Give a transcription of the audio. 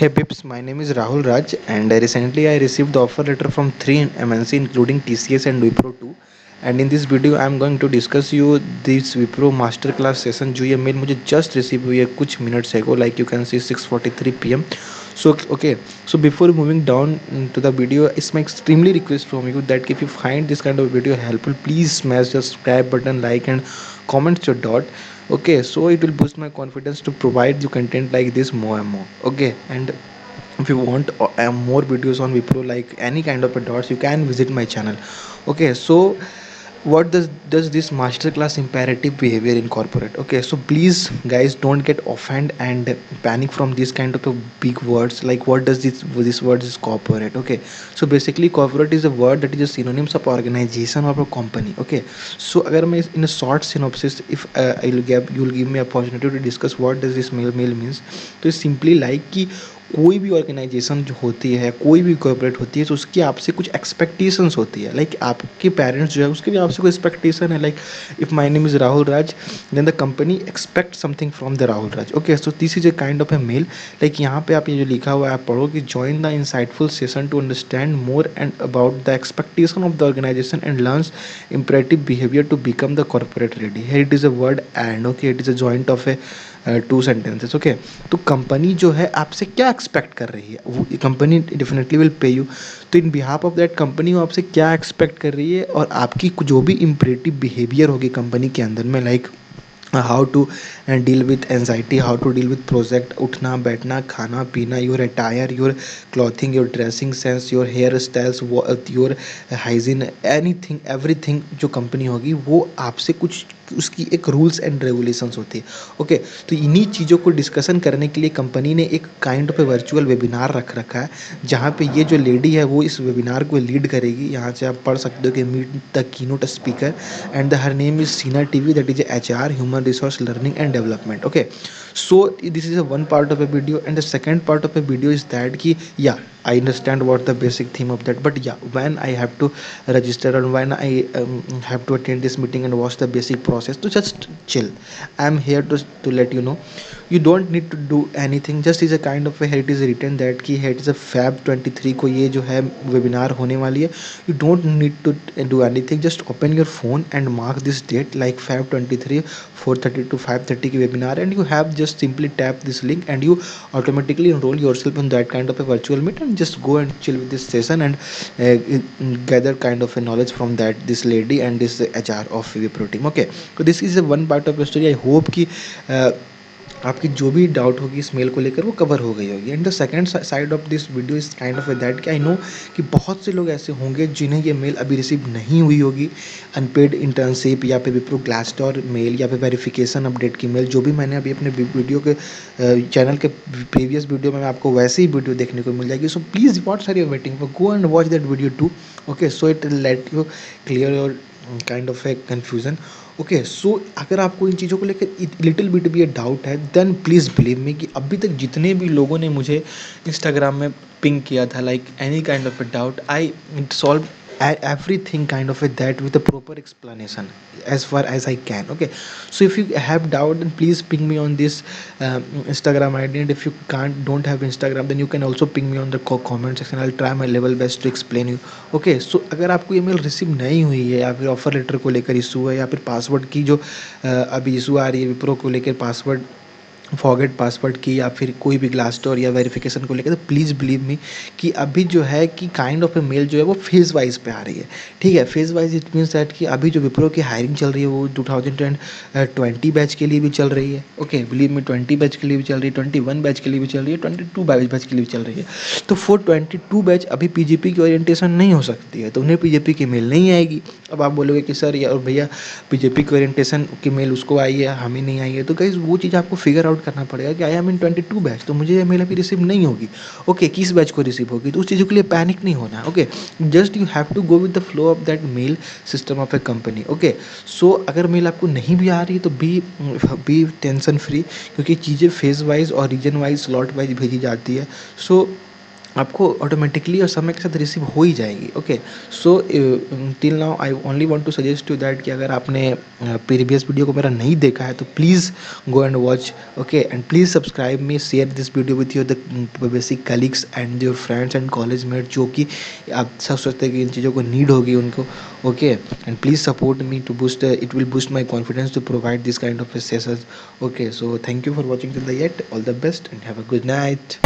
Hey Pips, my name is Rahul Raj, and recently I received the offer letter from three MNC including TCS and Wipro too. And in this video I am going to discuss you this Wipro masterclass session जो ये mail मुझे just receive हुई है कुछ minutes ago, like you can see 6:43 p.m. So okay, so before moving down to the video, it's my extremely request from you that if you find this kind of video helpful, please smash the subscribe button, like and comment your dot. Okay, so it will boost my confidence to provide you content like this more and more. Okay, and if you want more videos on Wipro like any kind of a dots, you can visit my channel. Okay, so what does this masterclass imperative behavior incorporate? Okay, so please guys don't get offended and panic from this kind of a big words. Like what does this word is corporate? Okay, so basically corporate is a word that is a synonyms of organization or a company. Okay, so अगर मैं in a short synopsis, if you'll give me opportunity to discuss what does this mail means, तो simply like कि कोई भी organisation जो होती है, कोई भी कॉर्पोरेट होती है, तो उसकी आपसे कुछ एक्सपेक्टेशंस होती है। लाइक आपके पेरेंट्स जो है उसके भी आपसे कोई एक्सपेक्टेशन है। Like if my name is Rahul Raj, then the company expect something from the Rahul Raj. Okay, so this is a kind of a mail. Like यहाँ पे आप ये जो लिखा हुआ है आप पढ़ो कि join the insightful session to understand more and about the expectation of the organisation and learns imperative behaviour to become the corporate ready. Here it is a word and. Okay, it is a joint of a two sentences. Okay, तो company जो है आपसे क्या expect कर रही है, वो company definitely will pay you. तो in behalf of that company वो आपसे क्या एक्सपेक्ट कर रही है और आपकी जो भी इम्परेटिव बिहेवियर होगी कंपनी के अंदर में, like how to deal with anxiety, how to deal with project, उठना बैठना खाना पीना, your attire, your clothing, your dressing sense, your hair styles, your hygiene, anything everything जो कंपनी होगी वो आपसे कुछ उसकी एक रूल्स एंड रेगुलेशंस होती है। ओके, तो इन्हीं चीज़ों को डिस्कशन करने के लिए कंपनी ने एक kind of A virtual webinar रख रखा है, जहाँ पे ये जो लेडी है वो इस वेबिनार को लीड करेगी। यहाँ से आप पढ़ सकते हो कि meet the keynote speaker and the her name is Seena TV, that is HR, human resource learning and development. Okay, so this is a one part of a video, and the second part of a video is that ki yeah, I understand what the basic theme of that, but yeah, when I have to register and when I have to attend this meeting and watch the basic process, to just chill. I'm here to let you know you don't need to do anything, just is a kind of a, here it is written that ki here it is a Feb 23 को ये जो है webinar होने वाली है। You don't need to do anything, just open your phone and mark this date like Feb 23 4:30 to 5:30 की webinar, and you have just simply tap this link and you automatically enroll yourself in that kind of a virtual meet and just go and chill with this session and gather kind of a knowledge from that this lady and this HR of Wipro team. Okay, so this is a one part of the story. I hope कि आपकी जो भी doubt होगी इस mail को लेकर वो cover हो गई होगी। And the second side of this video is kind of A that कि आई नो कि बहुत से लोग ऐसे होंगे जिन्हें ये मेल अभी रिसीव नहीं हुई होगी, अनपेड इंटर्नशिप या फिर विप्रो ग्लासडोर मेल या फिर वेरिफिकेशन अपडेट की मेल, जो भी मैंने अभी अपने वीडियो के चैनल के प्रीवियस वीडियो में आपको वैसे ही वीडियो देखने को मिल जाएगी। So please what's are you waiting for, go and watch that video too. Okay, so it let you clear your kind of a confusion. Okay, so अगर आपको इन चीज़ों को लेकर लिटिल बिट भी ये डाउट है, देन प्लीज़ बिलीव मी कि अभी तक जितने भी लोगों ने मुझे इंस्टाग्राम में पिंग किया था like any kind of a doubt, I solve everything kind of with that with a proper explanation as far as I can. Okay, so if you have doubt then please ping me on this Instagram ID, and if you don't have Instagram then you can also ping me on the comment section. I'll try my level best to explain you. Okay, so अगर आपको email receive नहीं हुई है या फिर offer letter को लेकर issue है या फिर पासवर्ड की जो अभी इशू आ रही है विप्रो को लेकर, पासवर्ड फॉरगेट पासवर्ड की या फिर कोई भी ग्लासडोर या वेरिफिकेशन को लेकर, तो प्लीज़ बिलीव मी कि अभी जो है कि काइंड ऑफ ए मेल जो है वो फेज़ वाइज पे आ रही है। ठीक है, phase wise it means that कि अभी जो विप्रो की हायरिंग चल रही है वो 2020 बैच के लिए भी चल रही है। ओके, बिलीव मी 20 बैच के लिए भी चल रही है, 21 बैच के लिए भी चल रही है, 22 बैच के लिए भी चल रही है। तो फॉर 22 बैच अभी पीजीपी की ओरिएंटेशन नहीं हो सकती है, तो उन्हें पीजीपी की मेल नहीं आएगी। अब आप बोलोगे कि सर यार भैया पीजीपी की ओरिएंटेशन की मेल उसको आई है हमें नहीं आई है, तो गाइस वो चीज़ आपको फिगर आउट करना पड़ेगा कि आई एम इन 22 बैच, तो मुझे ये मेल अभी रिसीव नहीं होगी। ओके, किस बैच को रिसीव होगी, तो उस चीज़ों के लिए पैनिक नहीं होना है। Okay, just you have to go with the flow of that mail system of a company. Okay, so अगर मेल आपको नहीं भी आ रही तो बी टेंशन फ्री, क्योंकि चीज़ें फेज वाइज और रीजन वाइज स्लॉट वाइज भेजी जाती है। सो आपको ऑटोमेटिकली और समय के साथ रिसीव हो ही जाएगी। Okay, so till now I only want to suggest you that कि अगर आपने प्रीवियस वीडियो को मेरा नहीं देखा है तो please go and watch. Okay, and please subscribe me, share this video with your the basic colleagues and your friends and college met, जो कि आप सब सोचते हैं कि इन चीज़ों को नीड होगी उनको। Okay, and please support me to boost, it will boost my confidence to provide this kind of sessions. Okay, so thank you for watching till the yet. All the best and have a good night.